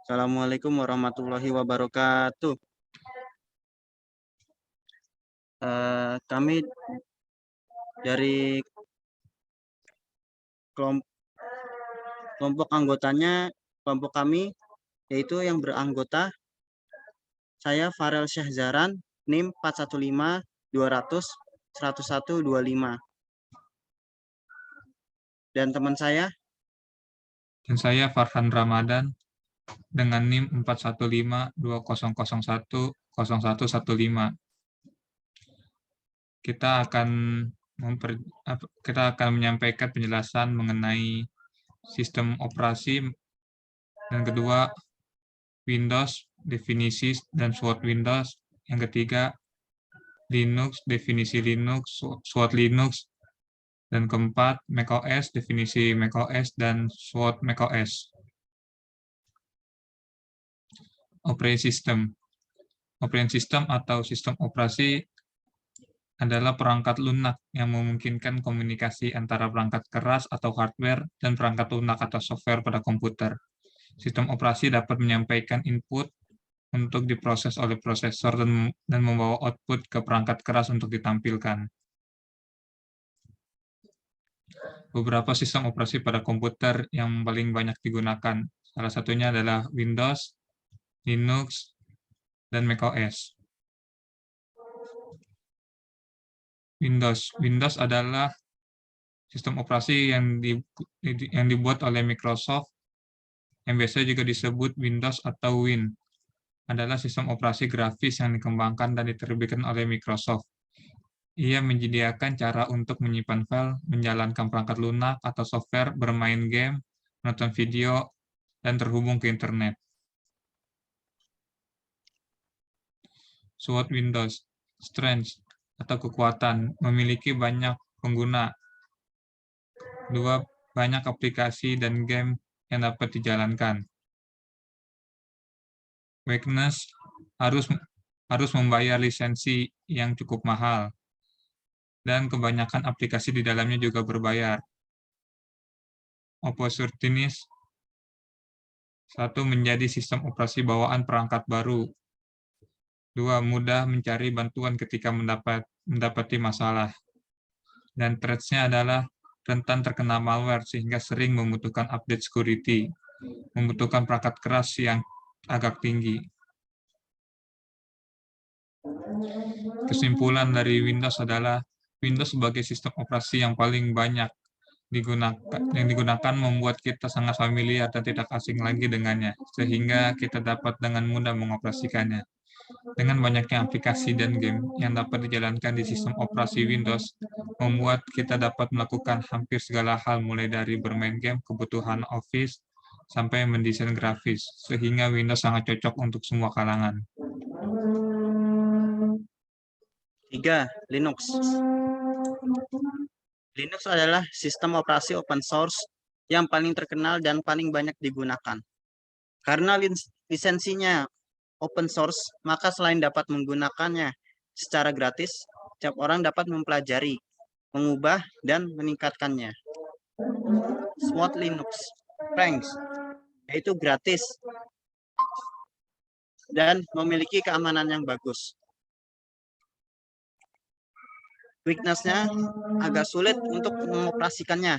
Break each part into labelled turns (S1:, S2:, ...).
S1: Assalamualaikum warahmatullahi wabarakatuh. Kami dari kelompok anggotanya, kelompok kami yaitu yang beranggota saya Farel Syahzaran, NIM 415 200 1125. Dan teman saya
S2: Dan saya Farhan Ramadan dengan NIM 41520010115. Kita akan menyampaikan penjelasan mengenai sistem operasi, dan kedua Windows, definisi dan SWOT Windows, yang ketiga Linux, definisi Linux, SWOT Linux, dan keempat macOS, definisi macOS dan SWOT macOS. Operating System. Operating System atau sistem operasi adalah perangkat lunak yang memungkinkan komunikasi antara perangkat keras atau hardware dan perangkat lunak atau software pada komputer. Sistem operasi dapat menyampaikan input untuk diproses oleh prosesor dan membawa output ke perangkat keras untuk ditampilkan. Beberapa sistem operasi pada komputer yang paling banyak digunakan, salah satunya adalah Windows, Linux, dan macOS. Windows adalah sistem operasi yang dibuat oleh Microsoft, yang biasa juga disebut Windows atau Win. Adalah sistem operasi grafis yang dikembangkan dan diterbitkan oleh Microsoft. Ia menyediakan cara untuk menyimpan file, menjalankan perangkat lunak atau software, bermain game, menonton video, dan terhubung ke internet. SWOT Windows, strength atau kekuatan, memiliki banyak pengguna, banyak aplikasi dan game yang dapat dijalankan. Weakness, harus membayar lisensi yang cukup mahal, dan kebanyakan aplikasi di dalamnya juga berbayar. Opportunist, satu, menjadi sistem operasi bawaan perangkat baru. Dua, mudah mencari bantuan ketika mendapati masalah. Dan threats-nya adalah rentan terkena malware sehingga sering membutuhkan update security, membutuhkan perangkat keras yang agak tinggi. Kesimpulan dari Windows adalah Windows sebagai sistem operasi yang paling banyak digunakan membuat kita sangat familiar dan tidak asing lagi dengannya, sehingga kita dapat dengan mudah mengoperasikannya. Dengan banyaknya aplikasi dan game yang dapat dijalankan di sistem operasi Windows, membuat kita dapat melakukan hampir segala hal mulai dari bermain game, kebutuhan Office, sampai mendesain grafis, sehingga Windows sangat cocok untuk semua kalangan.
S1: 3. Linux. Linux adalah sistem operasi open source yang paling terkenal dan paling banyak digunakan. Karena lisensinya open source, maka selain dapat menggunakannya secara gratis, setiap orang dapat mempelajari, mengubah, dan meningkatkannya. SWOT Linux, Franks, yaitu gratis dan memiliki keamanan yang bagus. Weakness-nya agak sulit untuk mengoperasikannya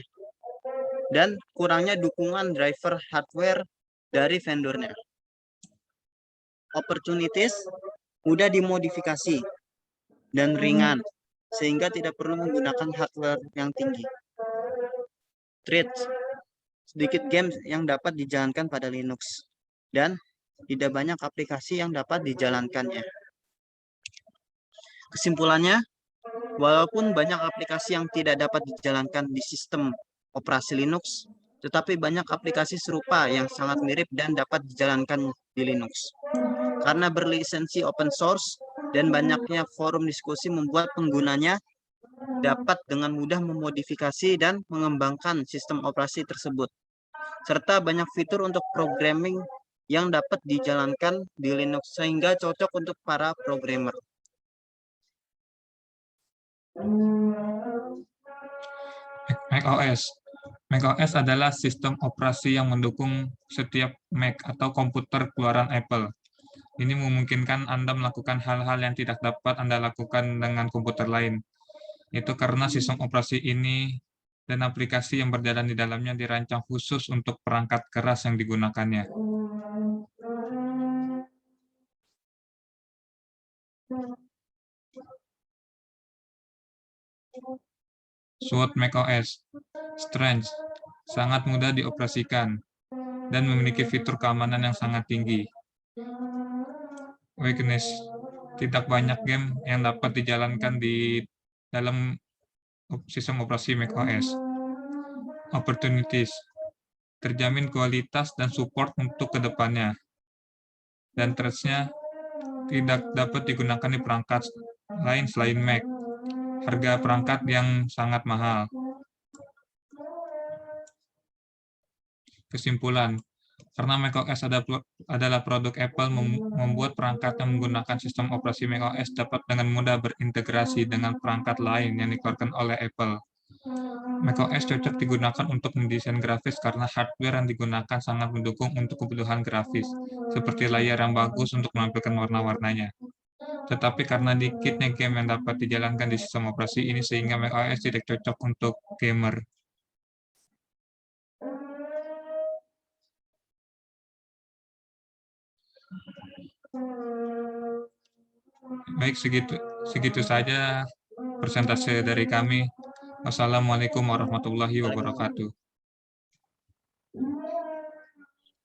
S1: dan kurangnya dukungan driver hardware dari vendornya. Opportunities mudah dimodifikasi dan ringan sehingga tidak perlu menggunakan hardware yang tinggi. Threats, sedikit games yang dapat dijalankan pada Linux dan tidak banyak aplikasi yang dapat dijalankannya. Kesimpulannya, walaupun banyak aplikasi yang tidak dapat dijalankan di sistem operasi Linux, tetapi banyak aplikasi serupa yang sangat mirip dan dapat dijalankan di Linux. Karena berlisensi open source dan banyaknya forum diskusi membuat penggunanya dapat dengan mudah memodifikasi dan mengembangkan sistem operasi tersebut. Serta banyak fitur untuk programming yang dapat dijalankan di Linux sehingga cocok untuk para programmer.
S2: macOS. macOS adalah sistem operasi yang mendukung setiap Mac atau komputer keluaran Apple. Ini memungkinkan Anda melakukan hal-hal yang tidak dapat Anda lakukan dengan komputer lain. Itu karena sistem operasi ini dan aplikasi yang berjalan di dalamnya dirancang khusus untuk perangkat keras yang digunakannya. SWOT macOS, Strengths, sangat mudah dioperasikan, dan memiliki fitur keamanan yang sangat tinggi. Weakness, tidak banyak game yang dapat dijalankan di dalam sistem operasi macOS. Opportunities, terjamin kualitas dan support untuk kedepannya. Dan threats-nya tidak dapat digunakan di perangkat lain selain Mac. Harga perangkat yang sangat mahal. Kesimpulan, karena macOS adalah produk Apple, membuat perangkat yang menggunakan sistem operasi macOS dapat dengan mudah berintegrasi dengan perangkat lain yang dikeluarkan oleh Apple. macOS cocok digunakan untuk mendesain grafis karena hardware yang digunakan sangat mendukung untuk kebutuhan grafis, seperti layar yang bagus untuk menampilkan warna-warnanya. Tetapi karena dikitnya game yang dapat dijalankan di sistem operasi ini sehingga macOS tidak cocok untuk gamer. Baik, segitu saja presentase dari kami. Wassalamualaikum warahmatullahi wabarakatuh.